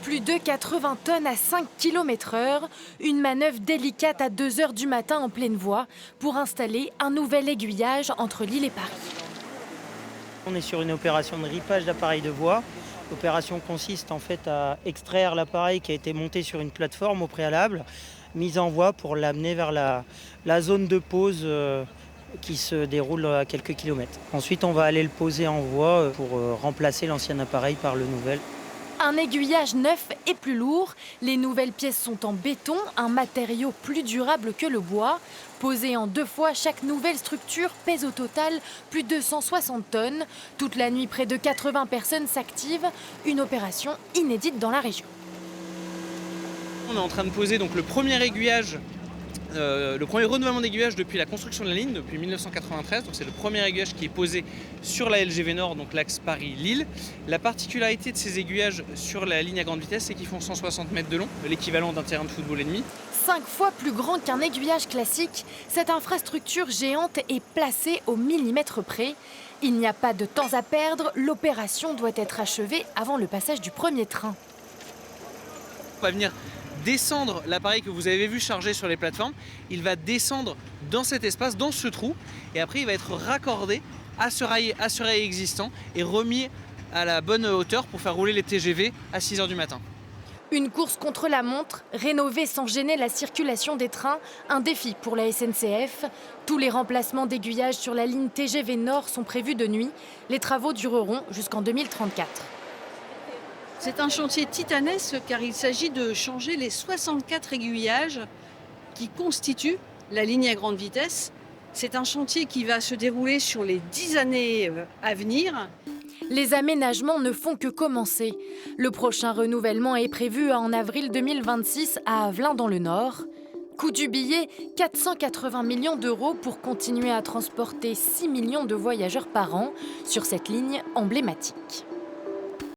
Plus de 80 tonnes à 5 km/h, une manœuvre délicate à 2 h du matin en pleine voie pour installer un nouvel aiguillage entre Lille et Paris. On est sur une opération de ripage d'appareil de voie. L'opération consiste en fait à extraire l'appareil qui a été monté sur une plateforme au préalable, mise en voie pour l'amener vers la zone de pose qui se déroule à quelques kilomètres. Ensuite, on va aller le poser en voie pour remplacer l'ancien appareil par le nouvel. Un aiguillage neuf et plus lourd. Les nouvelles pièces sont en béton, un matériau plus durable que le bois. Posé en 2 fois, chaque nouvelle structure pèse au total plus de 160 tonnes. Toute la nuit, près de 80 personnes s'activent. Une opération inédite dans la région. On est en train de poser donc le premier aiguillage, le premier renouvellement d'aiguillage depuis la construction de la ligne, depuis 1993. Donc c'est le premier aiguillage qui est posé sur la LGV Nord, donc l'axe Paris-Lille. La particularité de ces aiguillages sur la ligne à grande vitesse, c'est qu'ils font 160 mètres de long, l'équivalent d'un terrain de football et demi. 5 fois plus grand qu'un aiguillage classique, cette infrastructure géante est placée au millimètre près. Il n'y a pas de temps à perdre, l'opération doit être achevée avant le passage du premier train. On va venir descendre l'appareil que vous avez vu chargé sur les plateformes. Il va descendre dans cet espace, dans ce trou, et après il va être raccordé à ce rail existant et remis à la bonne hauteur pour faire rouler les TGV à 6 h du matin. Une course contre la montre, rénover sans gêner la circulation des trains, un défi pour la SNCF. Tous les remplacements d'aiguillage sur la ligne TGV Nord sont prévus de nuit. Les travaux dureront jusqu'en 2034. C'est un chantier titanesque car il s'agit de changer les 64 aiguillages qui constituent la ligne à grande vitesse. C'est un chantier qui va se dérouler sur les 10 années à venir. Les aménagements ne font que commencer. Le prochain renouvellement est prévu en avril 2026 à Avelin dans le Nord. Coût du billet, 480 millions d'euros pour continuer à transporter 6 millions de voyageurs par an sur cette ligne emblématique.